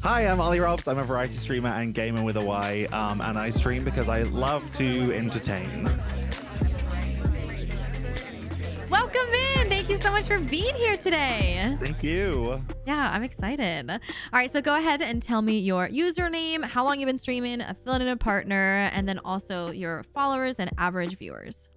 Hi, I'm OllyRobz. I'm a variety streamer and gamer with a Y, and I stream because I love to entertain. Welcome in. Thank you so much for being here today. Thank you. Yeah, I'm excited. All right, so go ahead and tell me your username, how long you've been streaming, a fill-in and a partner, and then also your followers and average viewers.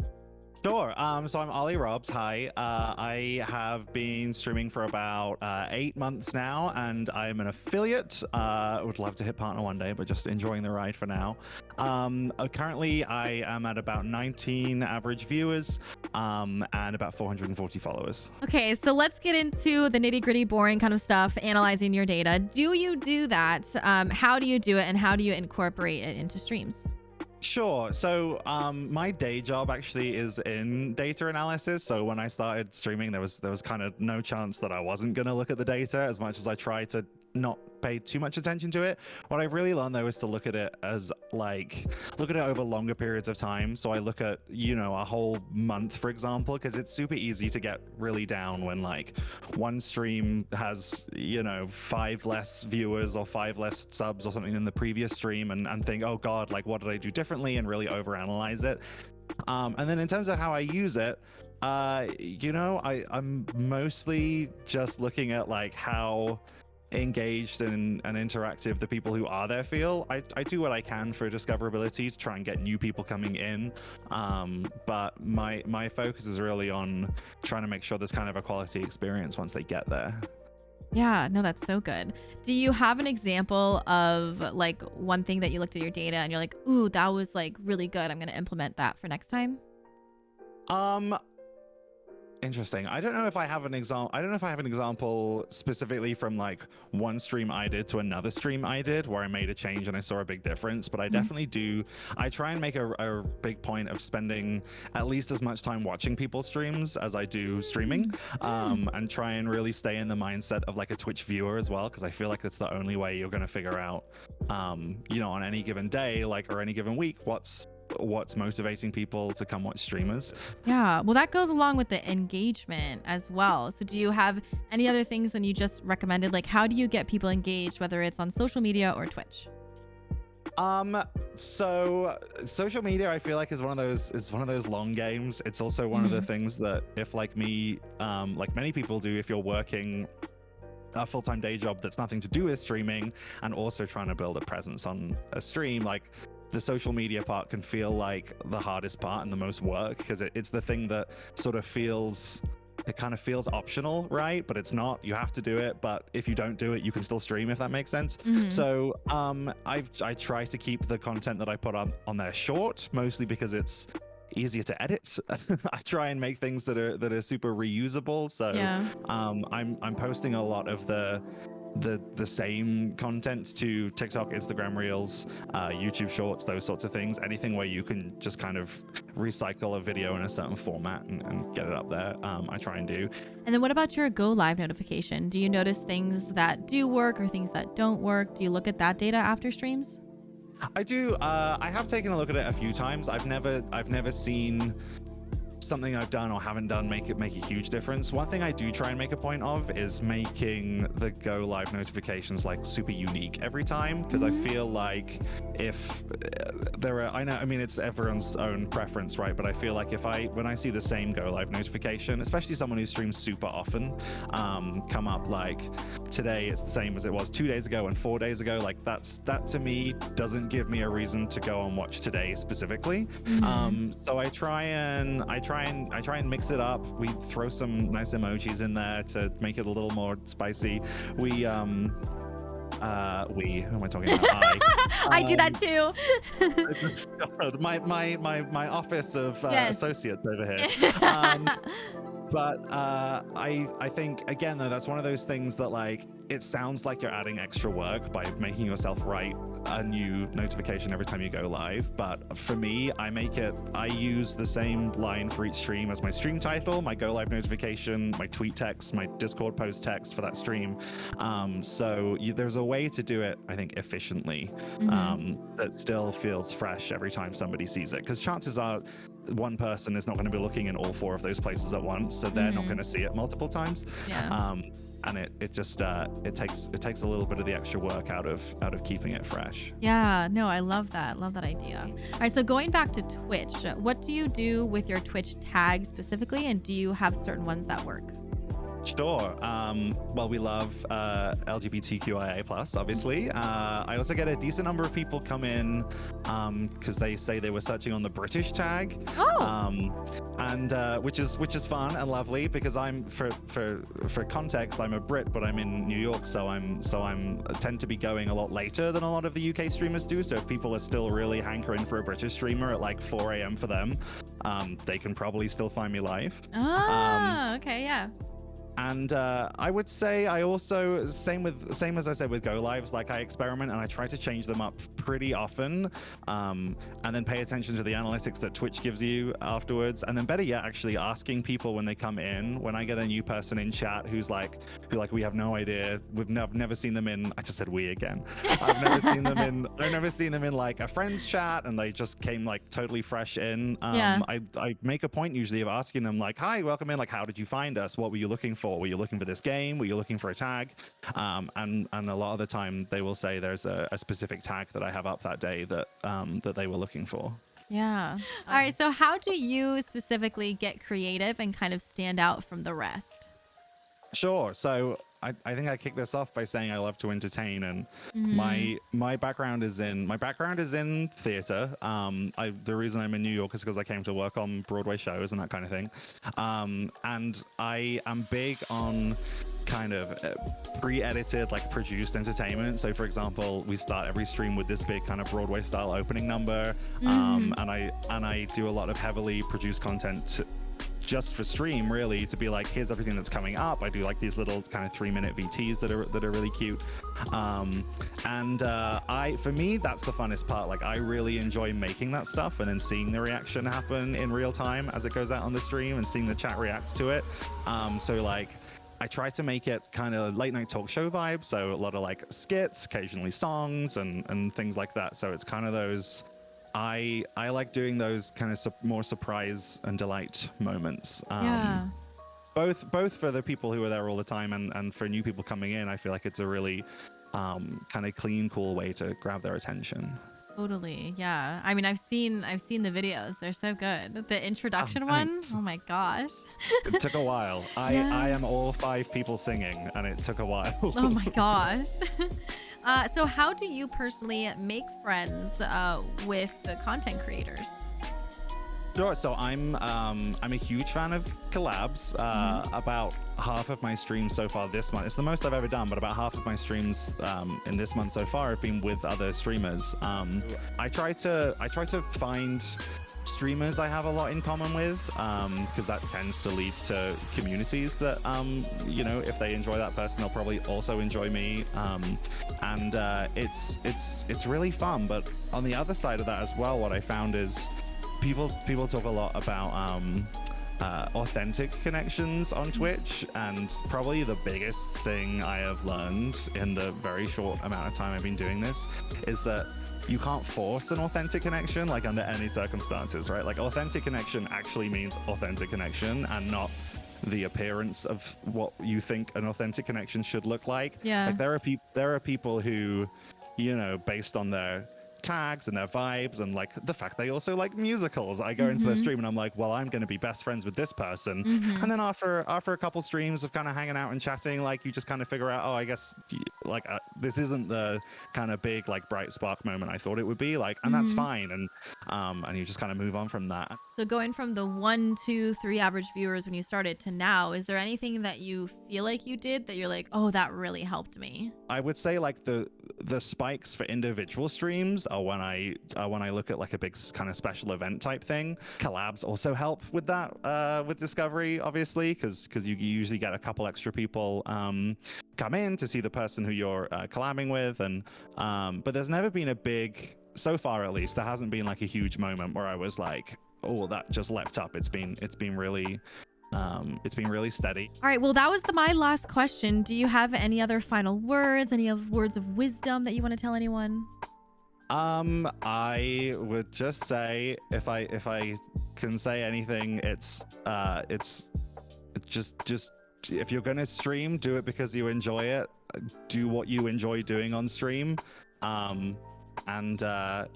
Sure. So I'm OllyRobz. Hi. I have been streaming for about 8 months now, and I'm an affiliate. Would love to hit partner one day, but just enjoying the ride for now. Currently, I am at about 19 average viewers and about 440 followers. Okay, so let's get into the nitty-gritty, boring kind of stuff, analyzing your data. Do you do that? How do you do it, and how do you incorporate it into streams? Sure. So my day job actually is in data analysis. So when I started streaming, there was kind of no chance that I wasn't going to look at the data as much as I try to not pay too much attention to it. What I've really learned though is to look at it as look at it over longer periods of time. So I look at, a whole month, for example, because it's super easy to get really down when one stream has, 5 less viewers or 5 less subs or something than the previous stream and think, oh God, what did I do differently, and really overanalyze it. And then in terms of how I use it, I'm mostly just looking at how engaged and interactive the people who are there feel. I do what I can for discoverability to try and get new people coming in, but my focus is really on trying to make sure there's kind of a quality experience once they get there. Yeah, no, that's so good. Do you have an example of one thing that you looked at your data and you're like, ooh, that was really good, I'm going to implement that for next time? Interesting. I don't know if I have an example specifically from one stream I did to another stream I did where I made a change and I saw a big difference, but I definitely do. I try and make a big point of spending at least as much time watching people's streams as I do streaming, and try and really stay in the mindset of a Twitch viewer as well, because I feel like that's the only way you're going to figure out, on any given day, or any given week, what's motivating people to come watch streamers. Yeah, well, that goes along with the engagement as well. So do you have any other things than you just recommended? How do you get people engaged, whether it's on social media or Twitch? So social media, I feel is one of those long games. It's also one of the things that if me, many people do, if you're working a full-time day job that's nothing to do with streaming and also trying to build a presence on a stream, the social media part can feel like the hardest part and the most work, because it's the thing that sort of feels optional, right? But it's not. You have to do it, but if you don't do it, you can still stream, if that makes sense. So I try to keep the content that I put on there short, mostly because it's easier to edit. I try and make things that are super reusable. So yeah. I'm posting a lot of the same content to TikTok, Instagram Reels, YouTube Shorts, those sorts of things. Anything where you can just kind of recycle a video in a certain format and get it up there, I try and do. And then what about your go live notification? Do you notice things that do work or things that don't work? Do you look at that data after streams? I do. I have taken a look at it a few times. I've never seen something I've done or haven't done make a huge difference. One thing I do try and make a point of is making the go live notifications super unique every time, because I feel if it's everyone's own preference, right? But I feel when I see the same go live notification, especially someone who streams super often, come up today it's the same as it was 2 days ago and 4 days ago, that to me doesn't give me a reason to go and watch today specifically. So I try and mix it up. We throw some nice emojis in there to make it a little more spicy. Who am I talking about? I do that too. my office of associates over here. But I think, again, though, that's one of those things that it sounds like you're adding extra work by making yourself write a new notification every time you go live. But for me, I use the same line for each stream as my stream title, my go live notification, my tweet text, my Discord post text for that stream. So there's a way to do it, I think, efficiently, that still feels fresh every time somebody sees it. Because chances are one person is not going to be looking in all 4 of those places at once, so they're not going to see it multiple times. and it just it takes a little bit of the extra work out of keeping it fresh. Yeah, no, I love that. Love that idea. All right, so going back to Twitch, what do you do with your Twitch tags specifically, and do you have certain ones that work? Sure. Well, we love LGBTQIA+, obviously. I also get a decent number of people come in because they say they were searching on the British tag. And which is fun and lovely, because I'm for context, I'm a Brit, but I'm in New York, so I tend to be going a lot later than a lot of the UK streamers do. So if people are still really hankering for a British streamer at like 4 a.m. for them, they can probably still find me live. Okay, yeah. And I would say I also, same as I said with Go Lives, like I experiment and I try to change them up pretty often, and then pay attention to the analytics that Twitch gives you afterwards. And then better yet, actually asking people when they come in, when I get a new person in chat who we have no idea, we've never seen them in, I just said we again. I've never seen them in like a friend's chat, and they just came like totally fresh in. I make a point usually of asking them like, hi, welcome in, like how did you find us? What were you looking for? Were you looking for this game? Were you looking for a tag? And a lot of the time they will say there's a specific tag that I have up that day that that they were looking for. Yeah. All right. So how do you specifically get creative and kind of stand out from the rest? Sure. So I think I kicked this off by saying I love to entertain, and my background is in theater. The reason I'm in New York is because I came to work on Broadway shows and that kind of thing. And I am big on kind of pre-edited, like produced entertainment. So for example, we start every stream with this big kind of Broadway style opening number, and I do a lot of heavily produced content just for stream, really, to be like, here's everything that's coming up. I do like these little kind of 3-minute VTs that are really cute. For me, that's the funnest part. Like, I really enjoy making that stuff and then seeing the reaction happen in real time as it goes out on the stream and seeing the chat reacts to it. So like, I try to make it kind of late night talk show vibe. So a lot of like skits, occasionally songs and things like that. So it's kind of those, I like doing those kind of more surprise and delight moments. Both for the people who are there all the time and for new people coming in. I feel like it's a really kind of clean, cool way to grab their attention. Totally. Yeah. I mean, I've seen the videos. They're so good. The introduction one. Oh my gosh. It took a while. I am all 5 people singing, and it took a while. Oh my gosh. So how do you personally make friends with the content creators? Sure. So I'm a huge fan of collabs. About half of my streams so far this month, it's the most I've ever done, but about half of my streams in this month so far have been with other streamers. I try to find streamers I have a lot in common with, because that tends to lead to communities that if they enjoy that person, they'll probably also enjoy me. It's really fun. But on the other side of that as well, what I found is people talk a lot about authentic connections on Twitch, and probably the biggest thing I have learned in the very short amount of time I've been doing this is that you can't force an authentic connection, like under any circumstances, right? Like authentic connection actually means authentic connection and not the appearance of what you think an authentic connection should look like. Yeah. Like there are people who, based on their tags and their vibes and like the fact they also like musicals, I go into their stream and I'm like, well, I'm going to be best friends with this person. And then after a couple streams of kind of hanging out and chatting, like you just kind of figure out, oh, I guess like this isn't the kind of big like bright spark moment I thought it would be, like, and that's fine. And you just kind of move on from that. So going from the 1, 2, 3 average viewers when you started to now, is there anything that you feel like you did that you're like, oh, that really helped me? I would say like the spikes for individual streams are when I look at like a big kind of special event type thing. Collabs also help with that, with discovery, obviously, because you usually get a couple extra people come in to see the person who you're collabing with, and but there's never been a big, so far at least, there hasn't been like a huge moment where I was like, oh, that just leapt up. It's been really steady. All right, well, that was my last question. Do you have any other final words, words of wisdom that you want to tell anyone? I would just say, if I can say anything, it's just if you're gonna stream, do it because you enjoy it. Do what you enjoy doing on stream. And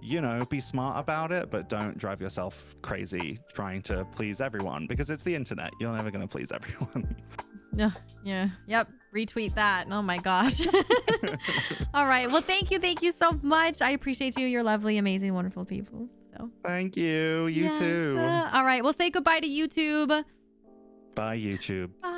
you know, be smart about it, but don't drive yourself crazy trying to please everyone, because it's the internet. You're never going to please everyone. Yeah. Yep. Retweet that. Oh my gosh. All right. Well, thank you so much. I appreciate you. You're lovely, amazing, wonderful people. So thank you. You yes. too. All right. We'll say goodbye to YouTube. Bye, YouTube. Bye.